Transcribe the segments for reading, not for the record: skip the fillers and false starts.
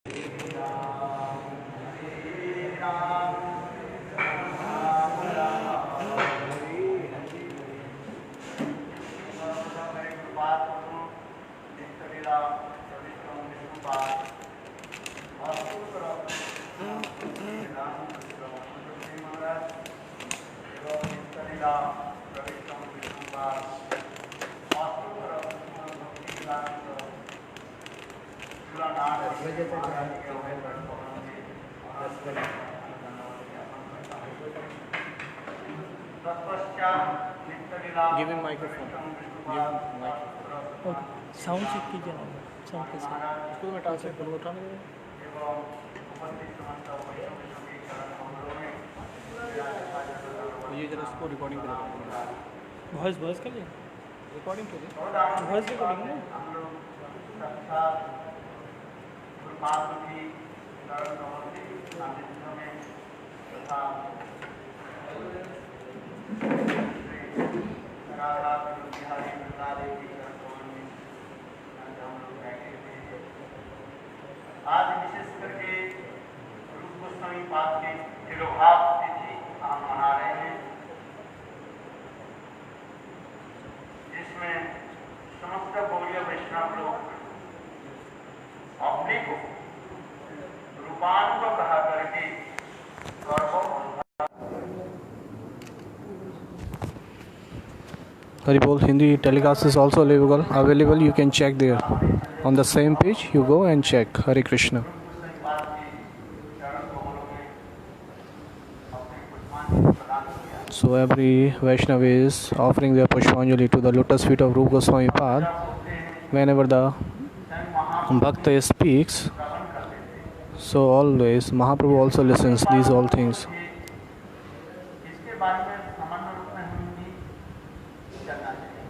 Give him microphone. Give him microphone. Okay sound check कीजिए ना sound कैसे इसको मैं ट्रांसलेट करूँगा उठाने ये जरा इसको रिकॉर्डिंग पे लगा वॉइस वॉइस कर लिए रिकॉर्डिंग के लिए वॉइस रिकॉर्डिंग ना आज विशेष करके रूप गोस्वामी पाद के तिरुभाव तिथि हम मना रहे हैं, जिसमें समस्त गौड़ीय वैष्णव लोग अपने को रूपांतर कहा करके गौरव Haribol Hindi telecast is also available. You can check there. On the same page, you go and check. Hare Krishna. So every Vaishnava is offering their Pushpanjali to the lotus feet of Rupa Goswami Pad. Whenever the Bhakta speaks, so always Mahaprabhu also listens these all things. इसके बारे में सामान्य रूप में हम भी जानना चाहिए,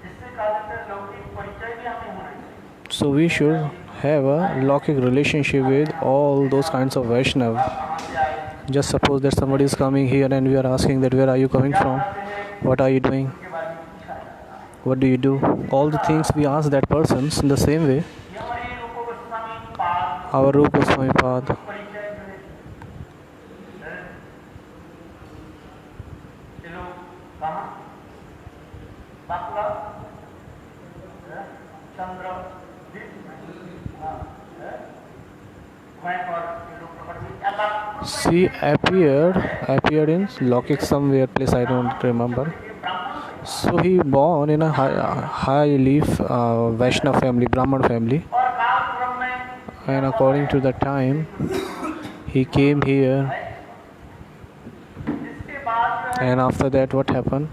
जिससे कारण लौकिक परिचय भी हमें होना चाहिए। So we should have a Lokik relationship with all those kinds of Vaishnav. Just suppose that somebody is coming here and we are asking that where are you coming from? What are you doing? What do you do? All the things we ask that person in the same way. Our Rupa Goswami Pad. She appeared in Lokik somewhere place, I don't remember. So he born in a highly Vaishnav family, Brahman family, and according to the time he came here, and after that what happened?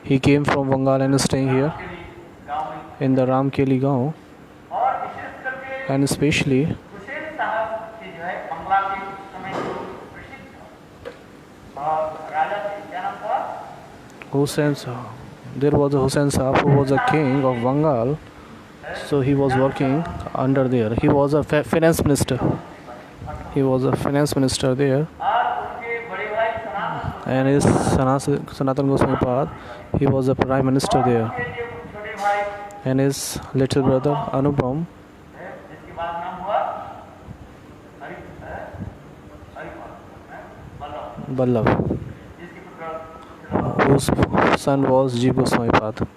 He came from Bengal and is staying here in the Ramkeli Gaon, and especially Hussain Sahab. There was a Hussain Sahab who was a king of Bengal, so he was working under there. He was a finance minister. He was a finance minister there, and his Sanatan Goswami Pad, he was a prime minister there, and his little brother Anupam, Ballabh, whose son was Jeev Goswami Pad.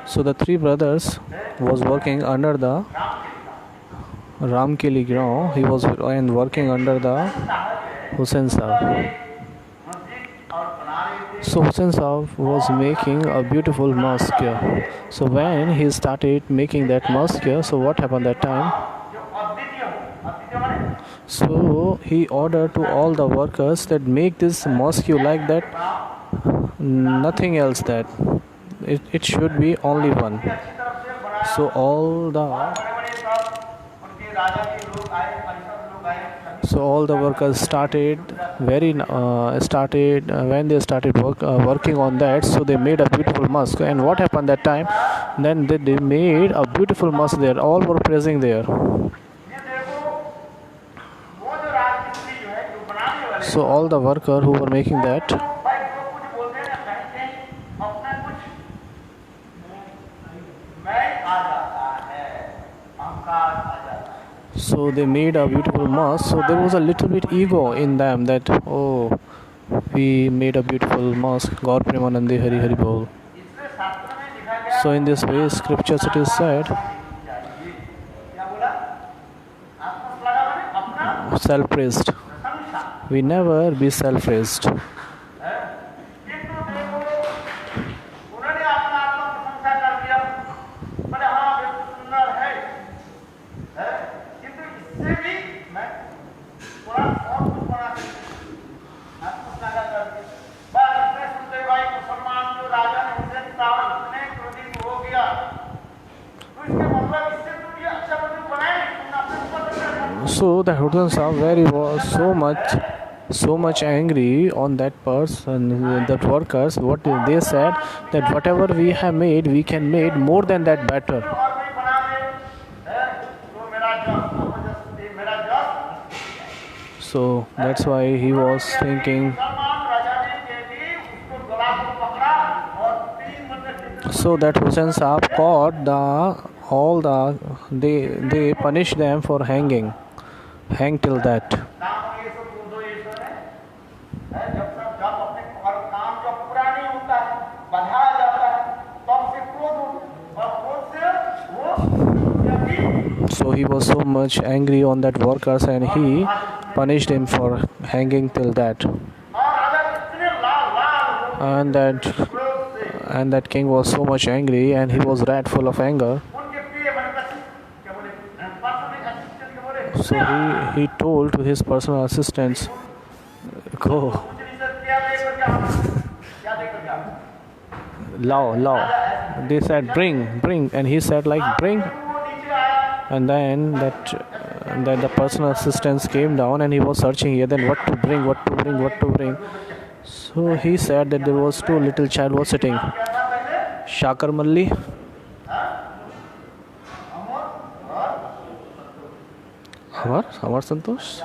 So the three brothers was working under the Ramkeli ground. He was working under the Hussain Sahab. So Hussain Sahab was making a beautiful mosque. So when he started making that mosque, so what happened that time? So he ordered to all the workers that make this mosque like that, nothing else, that it should be only one. So all the workers started when they started working on that. So they made a beautiful mosque. And what happened that time? Then they made a beautiful mosque there. All were praising there. So all the workers who were making that, So they made a beautiful mosque. So there was a little bit ego in them that, oh, we made a beautiful mosque. Gaur Premanande Hari Hari Bol. इसलिए शास्त्र में लिखा गया So in this way, scriptures it is said, क्या बोला आत्मश्लाघा माने अपना self-praised. प्रशंसा We never be self-praised. किंतु देखो उन्होंने अपना आत्म प्रशंसा कर दिया बोले हाँ बिल्कुल सुंदर है किंतु इससे भी मैं थोड़ा और कुछ बना सकती आत्मश्लाघा कर दी बस इतने सुनते भाई मुसलमान जो राजा ने हुसैन साहब इतने क्रोधित हो गया तो इसके मतलब इससे तो ये अच्छा बंदूक बनाए तुमने अपने ऊपर रखा So the Hudson Saab was so much angry on that person, that workers. What they said that whatever we have made, we can make more than that better. और कोई बना दे तो मेरा जस मेरा जस So that's why he was thinking. मुसलमान राजा ने कह दी उसको गला को पकड़ा और 3 मतलब So that Hussain Saab caught they punished them for hang till that. काम ये सब दो ये सब है जब अपने और काम जब पूरा नहीं होता है बढ़ाया जाता है तब से क्रोध और क्रोध से वो यदि So he was so much angry on that workers and he punished him for hanging till that. और अगर इतने लाल लाल हो And that king was so much angry and he was wrathful of anger. उनके प्रिय मन क्या बोले पर्सनल असिस्टेंट के बोले So he told to his personal assistants, go, law. They said, bring. And he said, like, bring. And then that the personal assistants came down and he was searching here, then what to bring. So he said that there was 2 little child was sitting. Shakar Malli. Amar Santosh.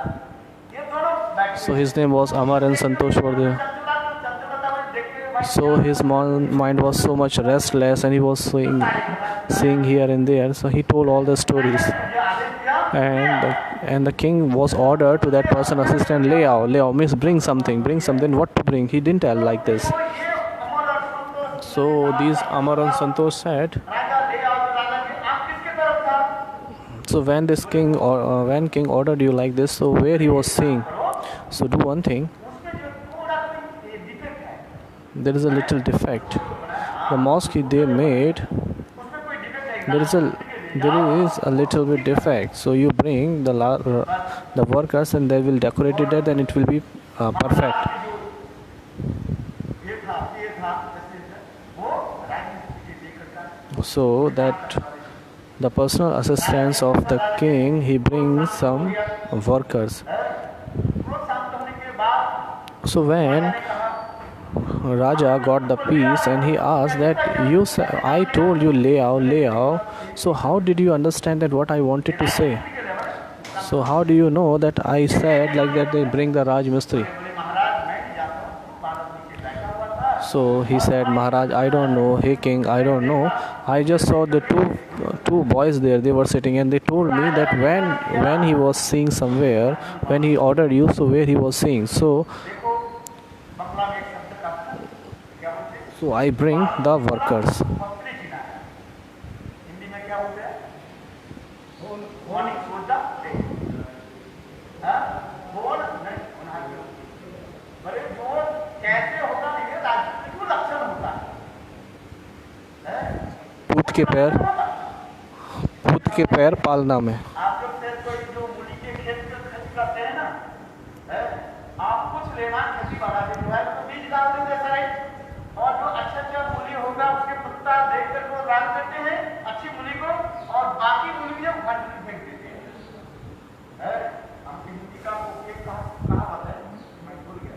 So his name was Amar and Santosh were there. So his mind was so much restless and he was seeing here and there. So he told all the stories. And the king was ordered to that person assistant, lay out, means bring something. What to bring? He didn't tell like this. So these Amar and Santosh said. So when this king when king ordered you like this, so where he was seeing, so do one thing. There is a little defect. The mosque they made, there is a little bit defect. So you bring the workers and they will decorate it, then it will be perfect. So that the personal assistants of the king, he brings some workers. So when Raja got the peace and he asked that I told you lay out. So how did you understand that what I wanted to say? So how do you know that I said like that they bring the Raj Mistri? So he said, Maharaj, I don't know. Hey king, I don't know. I just saw the two boys there. They were sitting and they told me that when he was seeing somewhere, when he ordered you, so where he was seeing. So I bring the workers. पूत के पैर पालना में. आप लोग से कोई जो मूली के खेत में खेती करते हैं ना, आप कुछ लेना खेती बढ़ा देते हैं तो बीज डाल देते हैं साइड और जो अच्छा मूली होगा उसके पत्ता देख कर वो रान देते हैं अच्छी मूली को और बाकी मूली को उखाड़ के फेंक देते हैं. हम हिंदी का एक कहा बात है मैं भूल गया.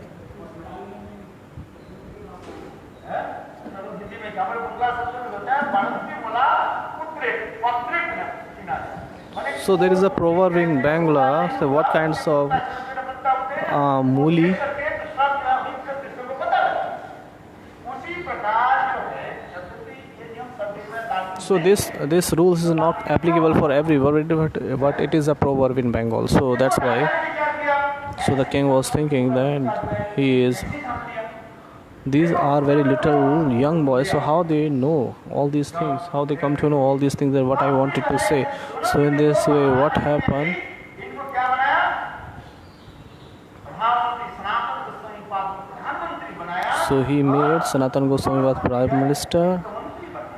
चलो हिंदी में क्या बोले बंगला शब्द में होता है बाणस्ती मला So there is a proverb in Bangla. So what kinds of मूली? So this rules is not applicable for everyone, but it is a proverb in Bengal. So that's why. So the king was thinking that these are very little young boys. So how they know all these things? How they come to know all these things? That what I wanted to say. So in this way, what happened? इनको क्या बनाया? प्रधानमंत्री सनातन गोस्वामी पाद को प्रधानमंत्री बनाया। So he made Sanatan Goswami Pad Prime Minister,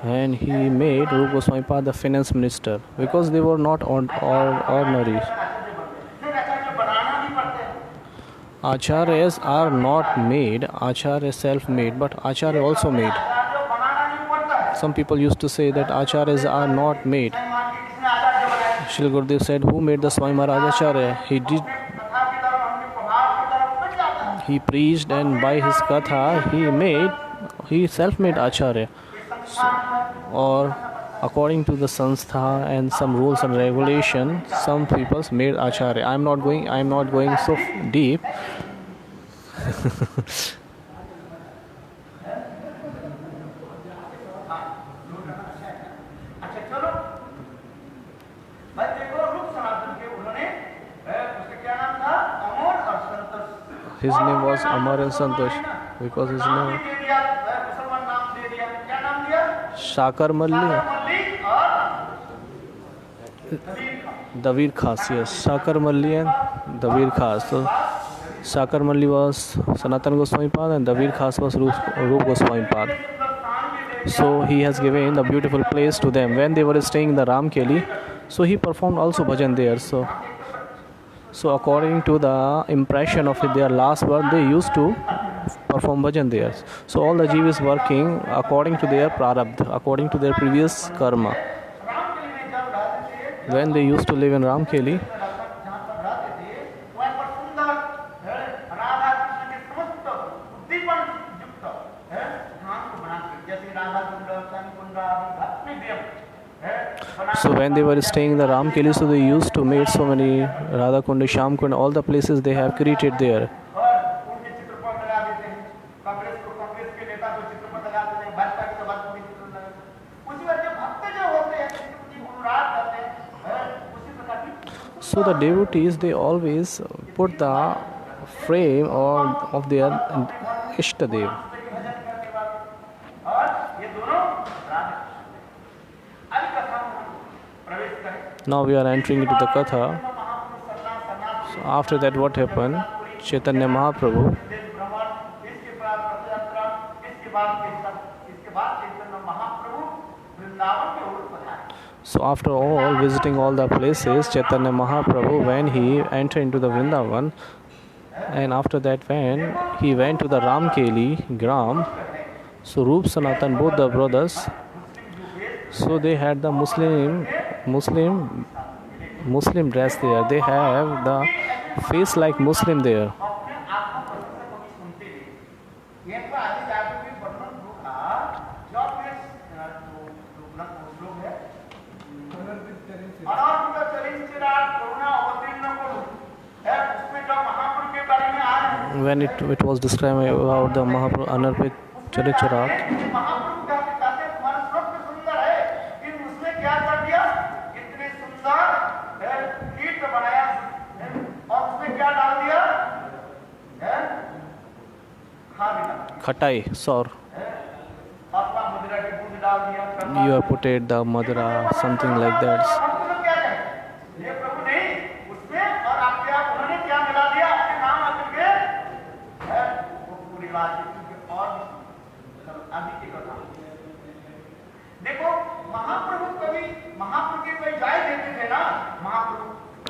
and he made Rup Goswami Pad the Finance Minister, because they were not ordinary. Acharyas are not made, Acharya self-made, but Acharya also made. Some people used to say that Acharyas are not made. Shri Gurudev said, who made the Swami Maharaj Acharya? He did. He preached, and by his katha, he self-made Acharya. Or according to the sanstha and some rules and regulations, some people made Acharya. I'm not going so deep. His name was Amar and Santosh, because his name Shakar Malli, Davir Khas, yes, Shakar Malli and Davir Khas. So Shakar Malli was Sanatan Goswami Pad and Davir Khas was Rup Goswami Pad. So he has given a beautiful place to them. When they were staying in the Ramkeli, so he performed also bhajan there. So according to the impression of their last birth, they used to perform bhajan there. So all the Jeev is working according to their prarabdha, according to their previous karma. When they used to live in Ramkeli, so when they were staying in the Ramkeli, so they used to make so many Radha Kund, Sham Kund, all the places they have created there. So the devotees, they always put the frame of their Ishtadev. Now we are entering into the Katha. So after that, what happened? Chaitanya Mahaprabhu, so after all visiting all the places, Chaitanya Mahaprabhu, when he entered into the Vrindavan, and after that when he went to the Ramkeli Gram, so Rup Sanatan, both the brothers, so they had the Muslim dress there. They have the face like Muslim there. When it was described about the Mahaprabhu Anarpit Charicharat, Khatai, sour. You have put it the madra, something like that.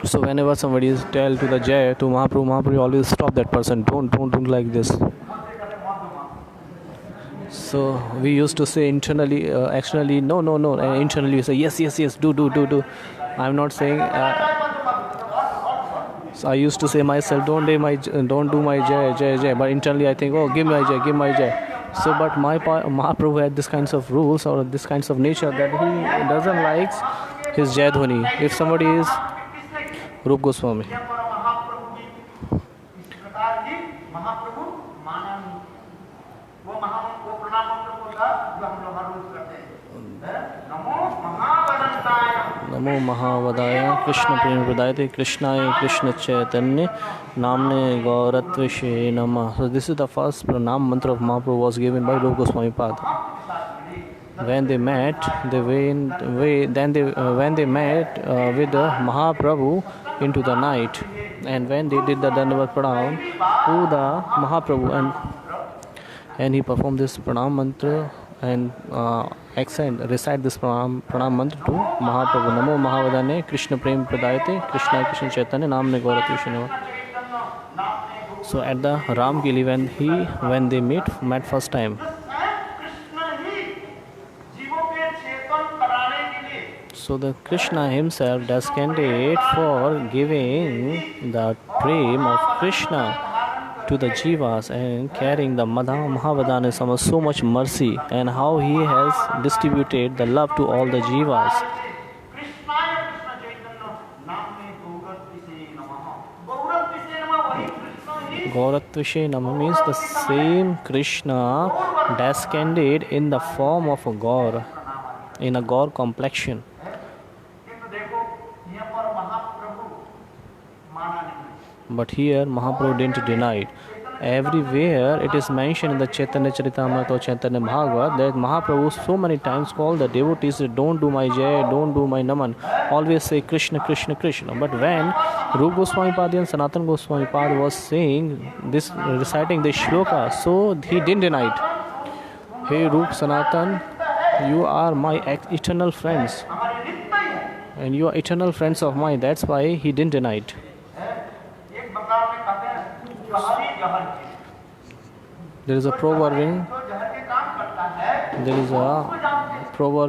So whenever somebody is tell to the Jai to Mahaprabhu always stop that person. Don't do like this. So we used to say internally, externally, no, and internally we say yes, do. I'm not saying. So I used to say myself, don't do my Jai, but internally I think, oh, give my Jai. So, but my Mahaprabhu had this kinds of rules or this kinds of nature that he doesn't like his Jai Dhwani. If somebody is Rup Goswami. नमो महावदाय कृष्ण प्रेम प्रदायते कृष्णाय कृष्ण चैतन्य नामने गौरत्विषे नमः. So this is the first pranam mantra of Mahaprabhu was given by Rupa Goswami Pad. When they met, when they met with the Mahaprabhu into the night, and when they did the Dandavat Pranam to the Mahaprabhu, and he performed this pranam mantra and recite this pranam mantra to Mahaprabhu. Namo Mahavadane Krishna Prem Pradayate Krishna Krishna Chaitanya Namne Gauratvishnu. So at the Ram Gili, when they met first time, so the Krishna himself descended for giving the prem of Krishna to the jivas and carrying the Mahavadana so much mercy, and how he has distributed the love to all the jivas. Gauratvishe Nama means the same Krishna descended in the form of a Gaur, in a Gaur complexion. But here Mahaprabhu didn't deny it. Everywhere it is mentioned in the Chaitanya Charitamrita or Chaitanya Bhagavat that Mahaprabhu so many times called the devotees, don't do my Jai, don't do my Naman, always say Krishna, Krishna, Krishna. But when Rupa Goswami Pad and Sanatana Goswami Pad was saying this, reciting this shloka, so he didn't deny it. Hey Rupa Sanatan, you are my eternal friends, and you are eternal friends of mine. That's why he didn't deny it. There is a proverb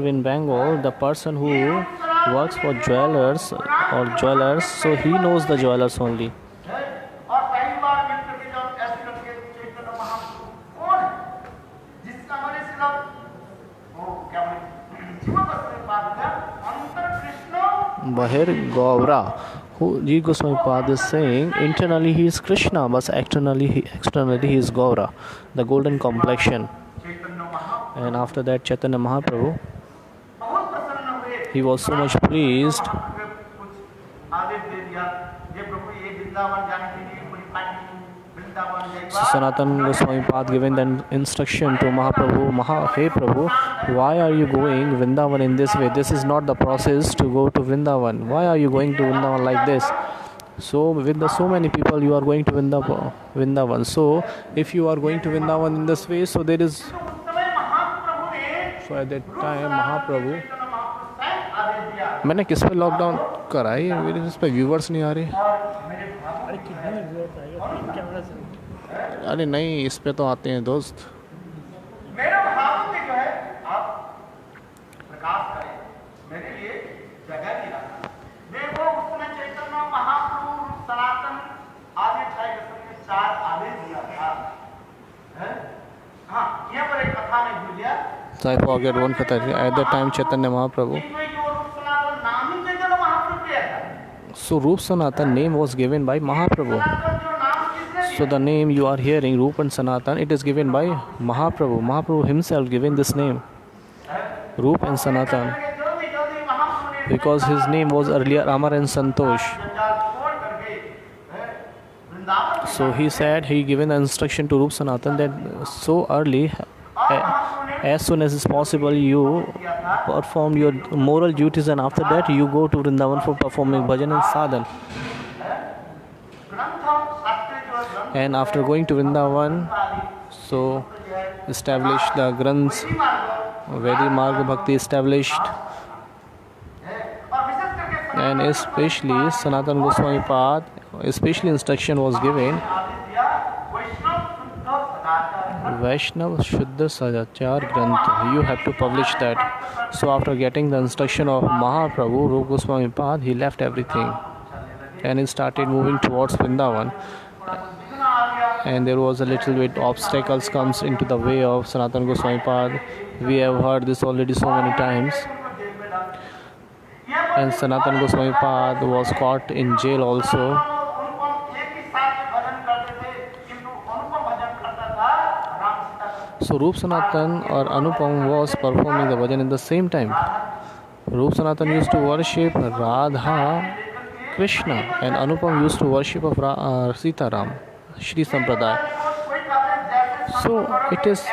in Bengal, the person who works for jewelers, so he knows the jewelers only. Bahir Gaura, who G. Goswami Pad is saying, internally he is Krishna, but externally he is Gaura, the golden complexion. And after that, Chaitanya Mahaprabhu, he was so much pleased. So Sanatana Goswami Pad giving the instruction to Mahaprabhu, Hey Prabhu, why are you going Vrindavan in this way? This is not the process to go to Vrindavan. Why are you going to Vrindavan like this? So with so many people you are going to Vrindavan. So if you are going to Vrindavan in this way, so there is... So at that time Mahaprabhu... मैंने किस पे lockdown कराई है, मेरे इस पे viewers नहीं आ रहे. अरे नहीं, इस पे तो आते हैं दोस्त. मेरे भाव में जो है आप प्रकाश करें, मेरे लिए जगह दिला. देखो उसने चैतन्य महाप्रभु सनातन आदि 4 आदेश दिया था. हाँ, यहाँ पर एक कथा में भूल गया. So I forget one katha. At that time Chaitanya Mahaprabhu. So Rup Sanatan name was given by Mahaprabhu. So the name you are hearing, Rup and Sanatan, it is given by Mahaprabhu. Mahaprabhu himself given this name, Rup and Sanatan, because his name was earlier Amar and Santosh. So he said, he given the instruction to Rup Sanatan that so early, as soon as is possible, you perform your moral duties, and after that you go to Vrindavan for performing bhajan and sadhan. And after going to Vrindavan, so established the Granths, Vedic Marga Bhakti established, and especially Sanatana Goswami Pad, especially instruction was given, Vaishnav Shuddha Sadachar Granth, you have to publish that. So after getting the instruction of Mahaprabhu, Rupa Goswami Pad, he left everything and he started moving towards Vrindavan. And there was a little bit obstacles comes into the way of Sanatana Goswami Pad. We have heard this already so many times. And Sanatana Goswami Pad was caught in jail also. So Rup Sanatan or Anupam was performing the bhajan in the same time. Rup Sanatan used to worship Radha Krishna and Anupam used to worship of Sita Ram, Shri Sampradaya. So it is,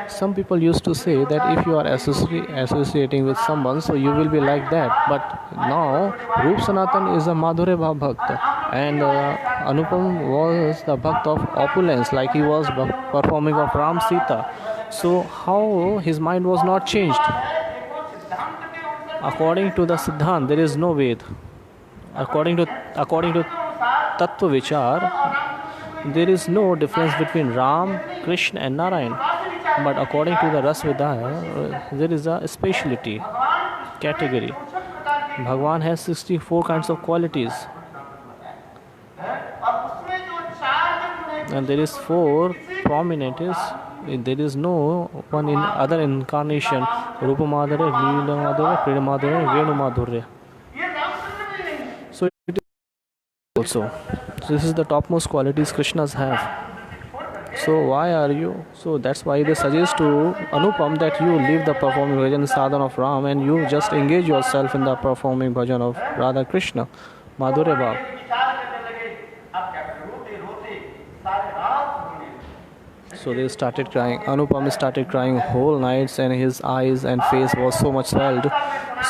some people used to say that if you are associating with someone, so you will be like that. But now Rup Sanatan is a Madhurya Bhav Bhakta, and Anupam was the Bhakt of opulence, like he was performing of Ram Sita. So how his mind was not changed? According to the Siddhant, there is no Ved. According to Tattva Vichar, there is no difference between Ram, Krishna and Narayan. But according to the Ras Vedaya, there is a speciality, category. Bhagwan has 64 kinds of qualities. And there is 4 prominent. There is no one in other incarnation. Rupa Madhurya, Leela Madhurya, Krida Madhurya, Venu Madhurya. So it is also. So this is the topmost qualities Krishnas have. So why are you? So that's why they suggest to Anupam that you leave the performing bhajan sadhana of Ram and you just engage yourself in the performing bhajan of Radha Krishna, Madhurya Bhav. So they started crying. Anupam started crying whole nights and his eyes and face was so much swelled.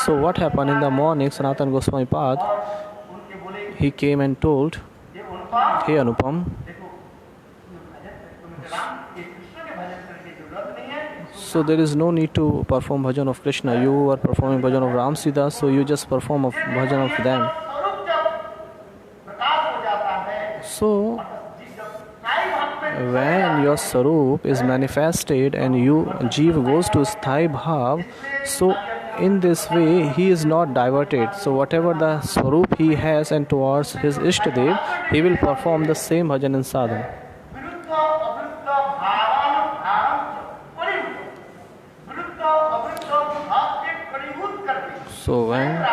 So what happened in the morning? Sanatana Goswami Pad, he came and told, "Hey Anupam, so there is no need to perform bhajan of Krishna. You are performing bhajan of Ram Sita, so you just perform of bhajan of them." So when your Sarup is manifested and Jeev goes to Sthai Bhav, so in this way he is not diverted. So whatever the Sarup he has and towards his Ishtadev, he will perform the same bhajan and sadhana. So when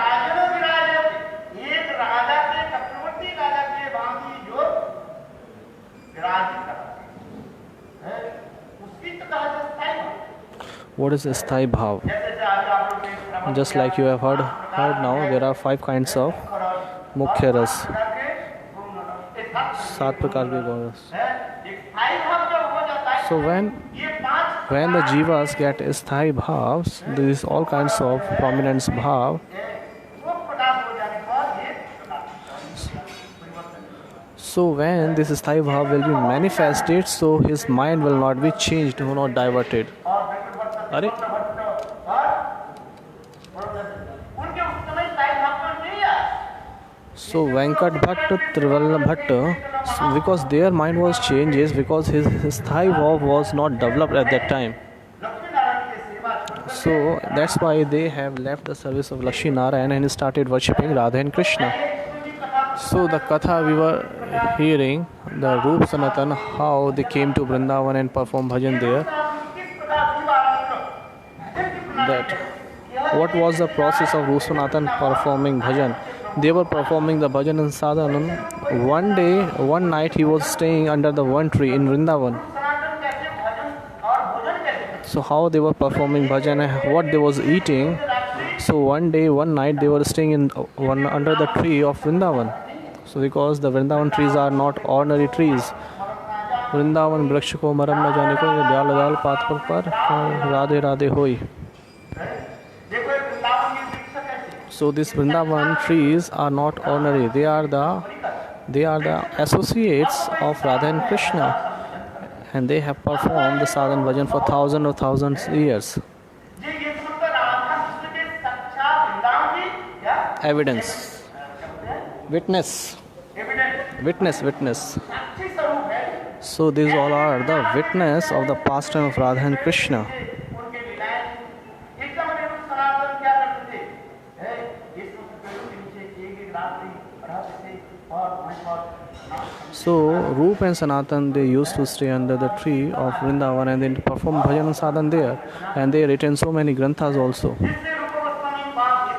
what is Sthai Bhav? Just like you have heard now, there are 5 kinds of Mukhya Ras, 7 prakar ke gaun ras. So when the jivas get Sthai Bhavs, there is all kinds of prominence Bhav. So when this Sthai Bhav will be manifested, so his mind will not be changed, will not diverted. Are? So Venkat Bhatt, Trivalla Bhatt, because their mind was changes, because his Sthai Bhav was not developed at that time. So that's why they have left the service of Lakshmi Narayan and started worshipping Radha and Krishna. So the Katha we were hearing, the Rup Sanatan, how they came to Vrindavan and performed bhajan there. That what was the process of Rup Sanatan performing bhajan? They were performing the bhajan and sadhana. One night he was staying under the one tree in Vrindavan. So how they were performing bhajan and what they was eating. So one night they were staying under the tree of Vrindavan. So because the Vrindavan trees are not ordinary trees. Vrindavan vraksh ko maram na jane ko dal dal paat par radhe radhe hoi. So these Vrindavan trees are not ordinary. They are the associates of Radha and Krishna, and they have performed the sadhana bhajan for thousands of thousands of years. Evidence, witness. So these all are the witness of the pastime of Radha and Krishna. So Rup and Sanatan, they used to stay under the tree of Vrindavan and then perform bhajan and sadhana there, and they written so many granthas also.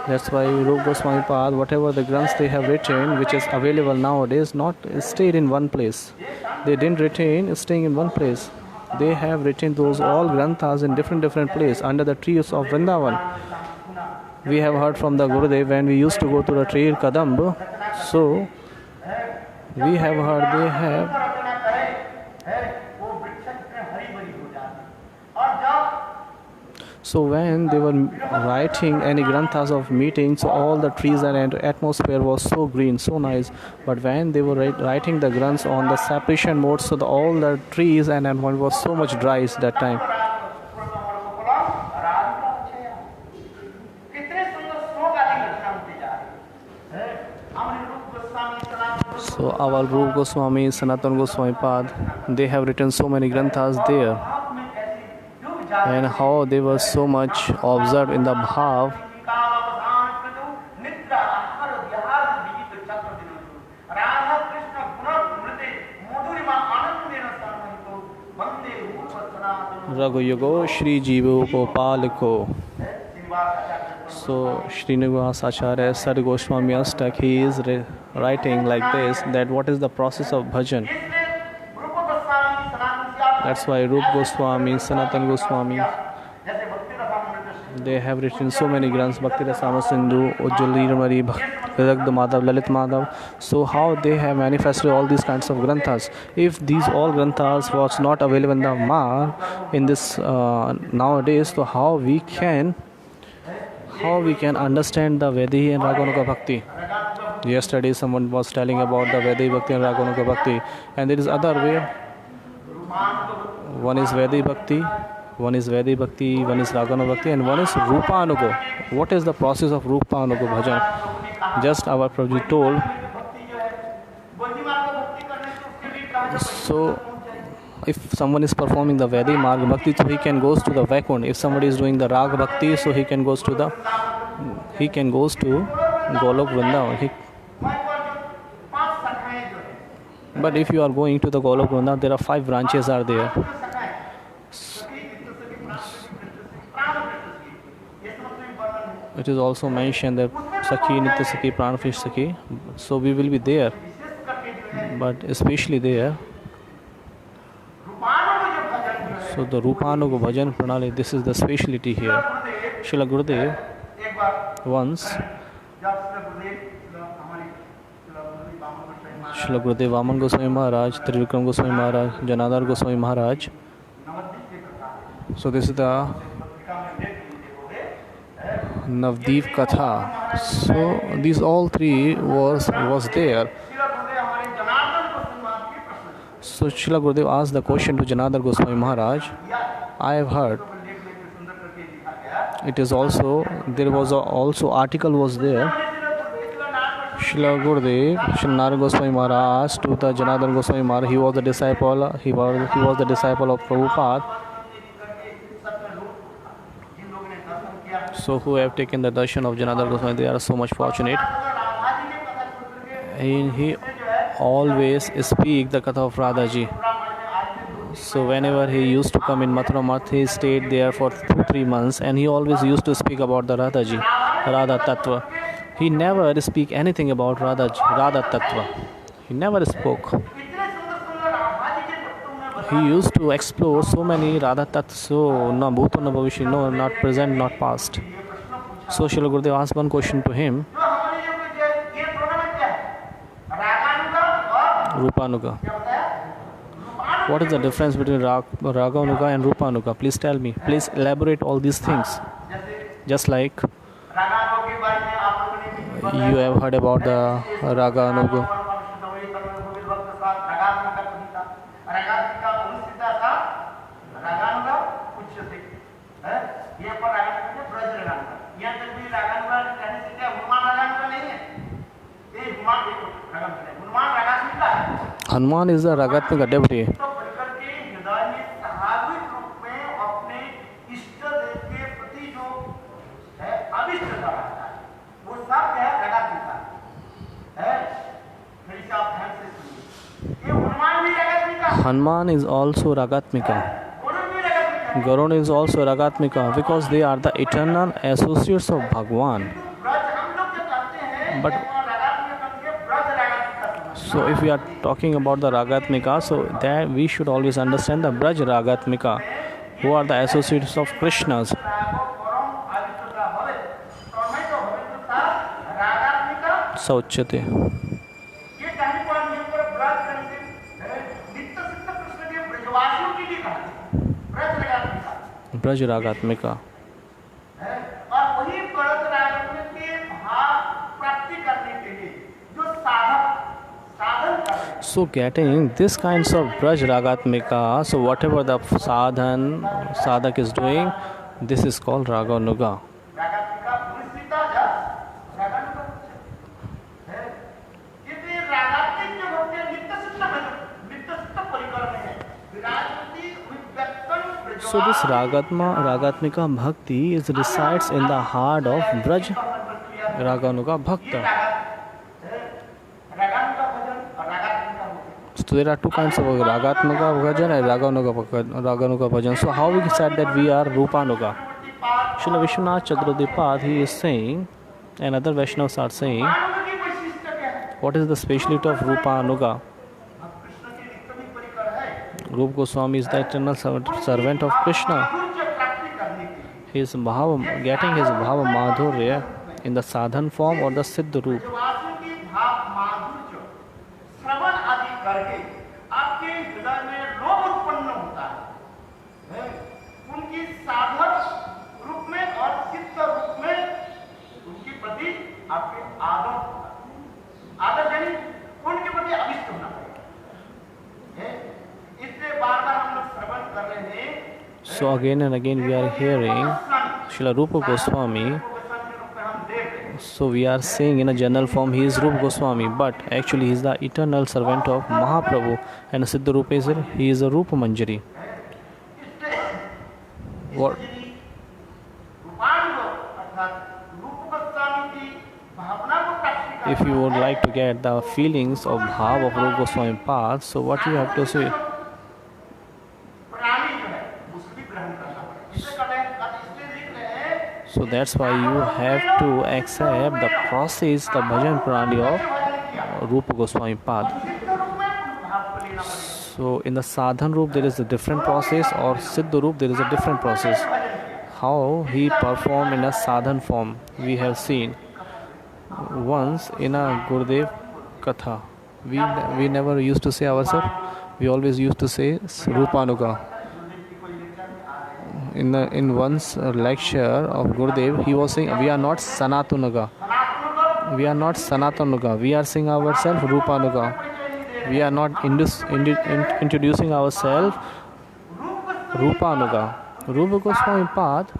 That's why Rup Goswami Pad, whatever the granths they have written, which is available nowadays, not stayed in one place. They didn't retain staying in one place. They have written those all granthas in different places under the trees of Vrindavan. we have heard from the Gurudev when we used to go to the tree Kadamb. So we have heard they have. रचना करे है वो वृक्ष में हरी भरी हो जाती और जब So when they were writing any granthas of meetings, so all the trees and atmosphere was so green, so nice. But when they were writing the granths on the separation mode, so all the trees and environment was so much dry at that time. कितने सुंदर श्लोक आदि रचना होती जा रही है हमारे रूप गोस्वामी सनातन So our Rup Goswami, Sanatan Goswami Pad, they have written so many granthas there, आप में ऐसी डूब जा and how they were so much observed in the bhav. कालावधान कृतु निद्रा आहार विहार विहित चक्र दिनोतु राधा कृष्ण गुण मृते मधुरिमा आनंदेन सर्वहितो वंदे रूप सनातन Raghu Yugo Shri Jivo Gopalko. Srinivas Acharya So Srinivas Acharya Sar Goswami Astak, he is writing like this, that what is the process of bhajan. इसलिए रूप गोस्वामी सनातन Shyam That's why Rup Goswami, Sanatan Goswami, जैसे भक्ति Rasamrita they have written so many granths, Bhakti Rasama Sindhu, Ujjwal Mari, Ragd Madhav, Lalit Madhav. So how they have manifested all these kinds of granthas. If these all granthas was not available in the Mar in this nowadays, so how we can understand the Vedic and Raganuga Bhakti. Yesterday someone was telling about the Vedic Bhakti and Raganuga Bhakti, and there is other way. One is Vedic Bhakti, one is Vedic Bhakti, one is Raganuga Bhakti, and one is Rupanuga. What is the process of Rupanuga bhajan? Just our Prabhuji told. So if someone is performing the Vedic Marg Bhakti, so he can goes to the Vaikunth. If somebody is doing the Rag Bhakti, so he can goes to Golok Vrindavan. But if you are going to the Golok Vrindavan, there are 5 branches are there. It is also mentioned that Sakhi, Nitya Sakhi, Pranfish Sakhi. So we will be there. But especially there. So the Rupanuga Bhajan Pranali, this is the speciality here. Srila Gurudev once, Srila Gurudev Vaman Goswami Maharaj, Trivikram Goswami Maharaj, Janadhar Goswami Maharaj. So this is the Navdeep Katha. So these all three was there. So Srila Gurudev asked the question to Janadhar Goswami Maharaj. I have heard. It is also, there was also article was there. Srila Gurudev, Srila Narad Goswami Maharaj asked to the Janadhar Goswami Maharaj. He was the disciple. He was the disciple of Prabhupada. So who have taken the darshan of Janadhar Goswami, they are so much fortunate. And he always speak the Katha of Radhaji. So whenever he used to come in Mathura Math, he stayed there for 2-3 months, and he always used to speak about the Radhaji, Radha Tattva. He never speak anything about Radha Tattva. He never spoke. He used to explore so many Radha Tattva, so na bhuto na bhavishya, no, not present, not past. So Srila Gurudev asked one question to him. Rupanuga. What is the difference between Raganuga and Rupanuga? Please tell me. Please elaborate all these things. Just like you have heard about the Raganuga. Hanuman is the Ragatmika devotee. Hanuman is also Ragatmika. Garuna is also Ragatmika, because they are the eternal associates of Bhagwan. But so if we are talking about the Ragatmika, so that we should always understand the Braj Ragatmika, who are the associates of Krishna's. सौच्यते। ये कहानी को हम पर ब्रज करते नित्य सिद्ध कृष्ण के ब्रजवासियों के लिए कहानी ब्रज रागात्मिका ब्रज रागात्मिका। और वही ब्रज रागात्मिका के भाव प्राप्ति करने के लिए जो साधन कर रहे हैं। So getting this kinds of Braj Ragatmika, so whatever the sadhak is doing, this is called Raganuga. रागात्मिका पुरुषिता जस रागानुगा है। ये रागात्मिक जो भक्ति नित्य सिद्ध परिकर में है। विराजती विव्यक्तन So this Ragatmika Bhakti is resides in the heart of Braj Raganuga Bhakta. रागानुगा भजन और रागात्मिका भजन। So there are two kinds of Ragatmika Bhajan and Raganuga Bhajan. So how we said that we are Rupanuga? Srila Vishwanath Chakravartipad, he is saying, and other Vaishnavas are saying, मानव की वैशिष्ट्य क्या है? what is the speciality of Rupanuga? Krishna के नित्य भी परिकर है। Rupa Goswami is the eternal servant of Krishna. माधुर्य प्राप्ति करने के लिए His bhava, getting his bhava madhurya in the sadhan form or the siddha roop. ब्रजवासियों की भाव माधुर्य श्रवण आदि करके आपके हृदय में लोभ उत्पन्न होता है। उनकी साधक रूप में और सिद्ध रूप में उनके प्रति आपके आदर यानी उनके प्रति अभिष्ट होना पड़ेगा। इसलिए बार बार हम लोग श्रवण कर रहे हैं। So again and again we are hearing Srila Rupa Goswami. So we are saying in a general form he is Rupa Goswami, but actually he is the eternal servant of Mahaprabhu, and Siddha Rupa is he is a Rupa Manjari. What? If you would like to get the feelings of bhav of Rupa Goswami path, so what you have to say? So that's why you have to accept the process, the bhajan pranali of Rupa Goswami path. So in the sadhan roop there is a different process, or siddha roop there is a different process. How he performed in a sadhan form, we have seen once in a Gurudev Katha. We never used to say ourselves, we always used to say Rupanuga. In one's lecture of Gurudev, he was saying we are not Sanatanuga. We are not Sanatanuga. We are saying ourselves Rupanuga. We are not introducing ourselves Rupanuga. Rupa Goswami path.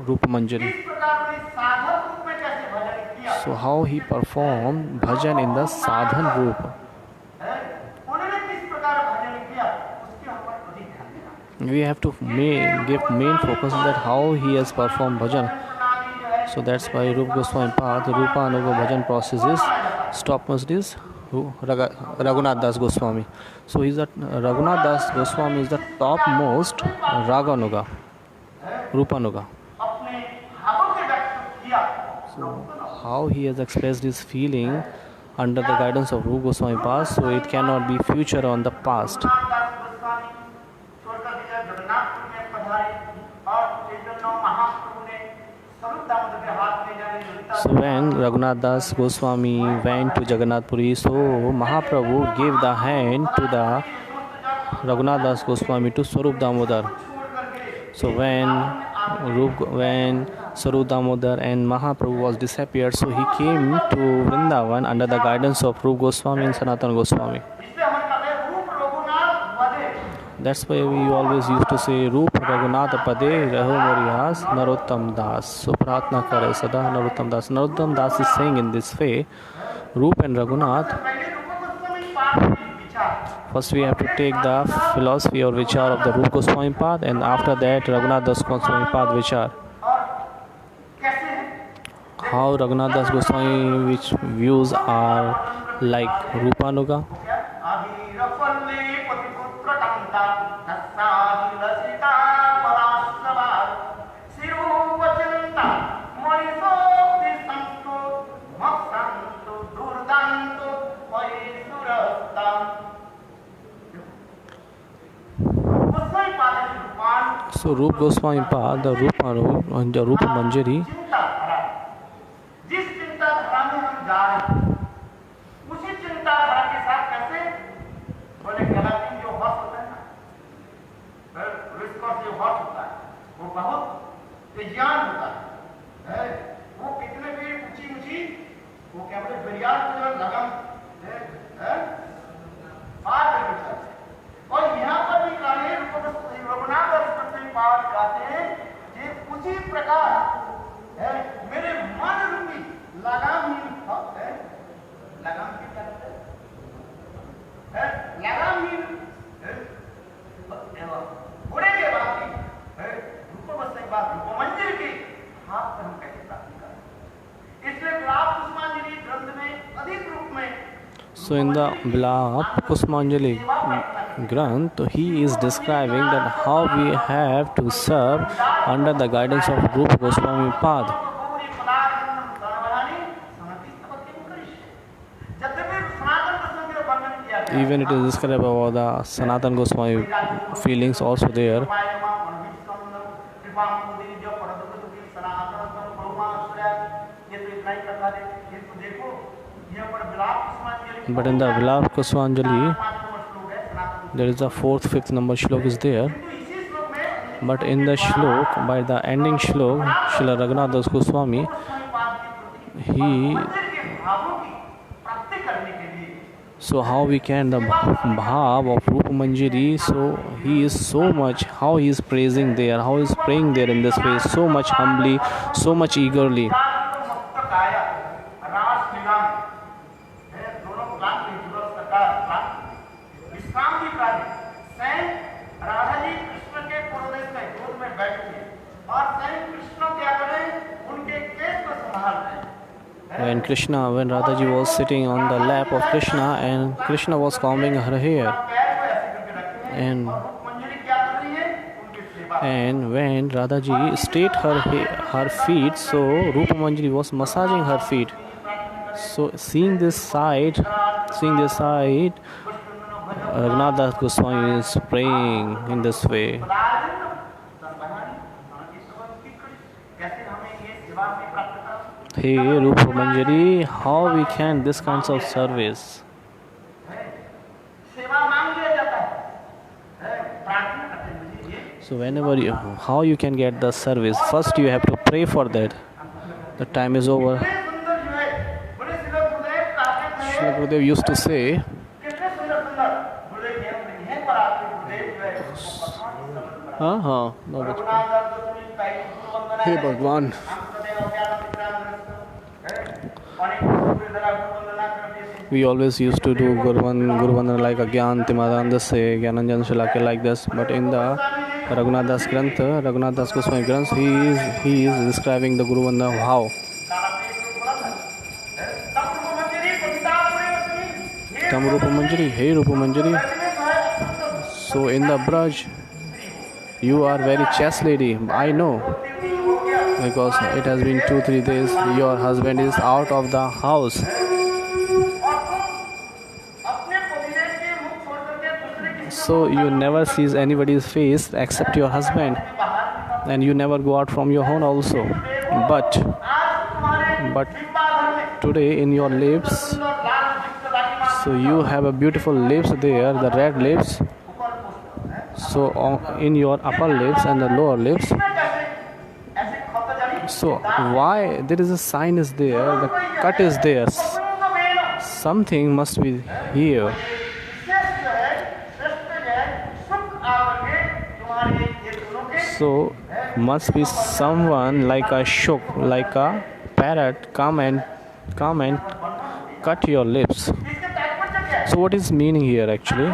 Rupa Manjari. So how he performed bhajan in the sadhan roop. We have to give main focus on that how he has performed bhajan. So that's why Rupa Goswami path, Rupa Anuga bhajan process is topmost is Raghunath Das Goswami. So Raghunath Das Goswami is the topmost Raganuga, Rupanuga. So how he has expressed his feeling under the guidance of Rupa Goswami path, so it cannot be future on the past. So when Raghunath Das Goswami went to Jagannath Puri, so Mahaprabhu gave the hand to the Raghunath Das Goswami to Swarup Damodar. So when Swarup Damodar and Mahaprabhu was disappeared, so he came to Vrindavan under the guidance of Rupa Goswami and Sanatana Goswami. That's why we always used to say Rup Raghunath Pade Raho Moriyas Narottam Das. So Pratna Kare Sada Narottam Das. Narottam Das is saying in this way, Rup and Raghunath, first we have to take the philosophy or vichar of the Rupa Goswami path, and after that Raghunath Das Goswami path vichar. How Raghunath Das Goswami which views are like Rupanuga. So Rupa Goswami Pad, the Rupa Manjari, चिंता धारा, जिस चिंता धारा में हम जा रहे हैं उसी चिंता धारा के साथ कैसे बोले गलाती जो हॉर्स होता है ना, रिस्कॉस जो हॉर्स होता है वो बहुत तेजियान होता है, वो कितने भी ऊंची ऊंची वो क्या बोले बिरियाल को जो लगन पार कर सकते हैं। और यहाँ पर भी गाने रघुनाथ और कृष्ण पाठ गाते हैं कि उसी प्रकार है मेरे मन रूपी लगामहीन भक्त है, लगाम की क्या है लगामहीन घोड़े के बाद है रूप बसने के बाद रूप मंजिल के हाथ पर हम कैसे प्राप्त करें, इसलिए विलाप पुष्पांजलि ग्रंथ में अधिक रूप में so in the Vilap Pushpanjali Granth, he is describing that how we have to serve under the guidance of Rupa Goswami Pad. Even it is described about the Sanatan Goswami feelings also there. But in the Vilap Pushpanjali, there is a 4th, 5th number shlok is there. But in the shlok, by the ending shlok, Srila Raghunath Das Goswami, so how we can the bhav of Rupa Manjari, so he is so much, how he is praising there, how he is praying there in this way, so much humbly, so much eagerly. When Radhaji was sitting on the lap of Krishna and Krishna was combing her hair, and when Radhaji straight her feet, so Rupa Manjari was massaging her feet. So seeing this side, Raghunath Das Goswami is praying in this way. Hey Rupa Manjari, how we can this kinds of service? So whenever how you can get the service? First you have to pray for that. The time is over. Srila Gurudev used to say, Hey Bhagwan. We always used to do Guru Vandana like a Gyan Timadananda se Gyananjan Shalakya like this, but in the Raghunath Das Grantha, Raghunath Das Goswami Granth, he is describing the Guru Vandana how. Tam Rupa Manjari, hey Rupa Manjari. So in the Braj, you are very chaste lady, I know, because it has been 2-3 days your husband is out of the house. So you never sees anybody's face except your husband, and you never go out from your home also. But today in your lips, so you have a beautiful lips there, the red lips. So in your upper lips and the lower lips. So why there is a sign is there, the cut is there. Something must be here. So must be someone like a shuk, like a parrot come and cut your lips. So what is meaning here actually?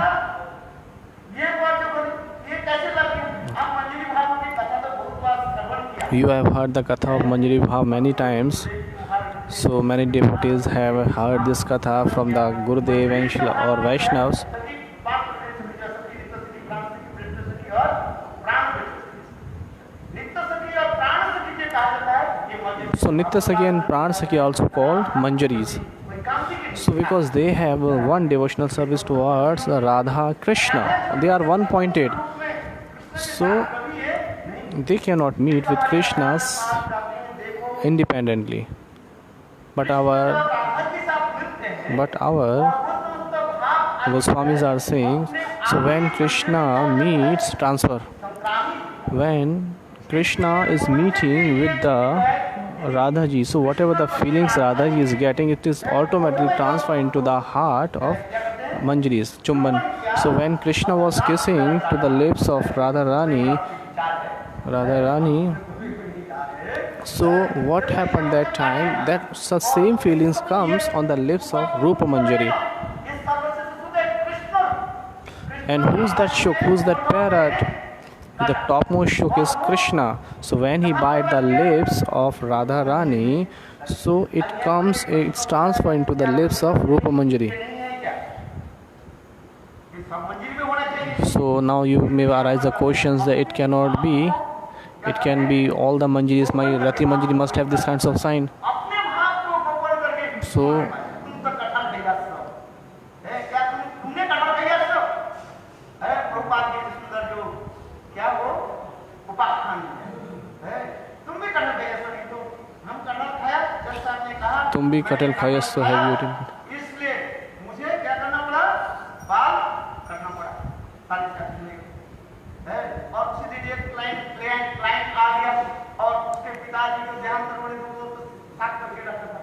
You have heard the Katha of Manjari Bhav many times. So many devotees have heard this Katha from the Gurudev or Vaishnavas. So Nitya Sakhi and Pran Sakhi are also called Manjaris. So because they have one devotional service towards Radha Krishna, they are one pointed. So they cannot meet with Krishna independently. But our Goswamis are saying, so when Krishna meets transfer, when Krishna is meeting with the Radhaji, so whatever the feelings Radhaji is getting, it is automatically transferred into the heart of Manjaris, Chumban. So when Krishna was kissing to the lips of Radharani, so what happened that time? That same feelings comes on the lips of Rupa Manjari. And who's that Shuk? Who's that parrot? The topmost Shuk is Krishna. So when he bite the lips of Radharani, so it's transferred into the lips of Rupa Manjari. So now you may arise the questions that it cannot be. It can be all the Manjaris. My Rati Manjari must have this kinds of sign. So तुम भी कटहल खाए तो have you eaten इसलिए मुझे क्या करना पड़ा बाल करना पड़ा सारी चीजें है और सीधे ये क्लाइंट आ गया और उसके पिताजी को ध्यान करवाने को तो साथ करके रखा था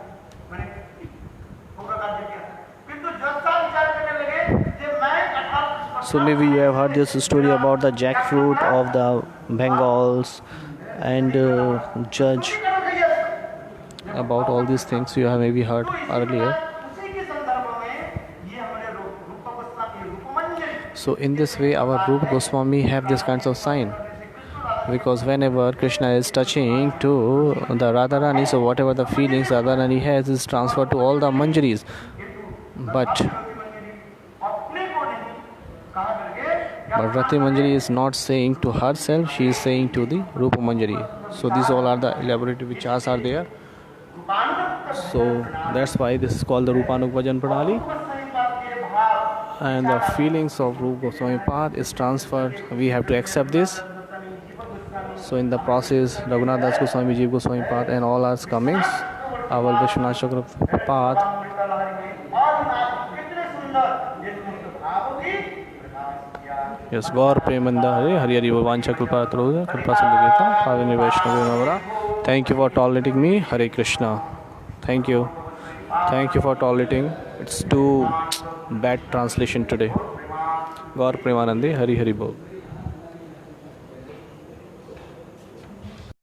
मैंने पूरा कार्य किया किंतु जब साल विचार करने लगे कि मैं कटहल So maybe you have heard this story about the jackfruit of the Bengals and judge about all these things you have maybe heard earlier. So in this way our Rupa Goswami have this kinds of sign, because whenever Krishna is touching to the Radharani, so whatever the feelings Radharani has is transferred to all the Manjaris. But Rati Manjari is not saying to herself, she is saying to the Rupa Manjari. So these all are the elaborate vichars are there. So that's why this is called the Rupanuk Bhajan Pranali. And the feelings of Rupa Goswami Path is transferred. We have to accept this. So in the process, Raghunath Das Goswami, Jeev Goswami Path and all are coming. Our Vishwanath Chakra Path. Yes, Gaur Premanda Hare Hari Hari Vavancha Kripa Troda Kripa Sindhiketa Pavani Vaishnava Navara. Thank you for tolerating me. Hare Krishna. Thank you. Thank you for tolerating. It's too bad translation today. Gaur Premanande Hari Hari Bol.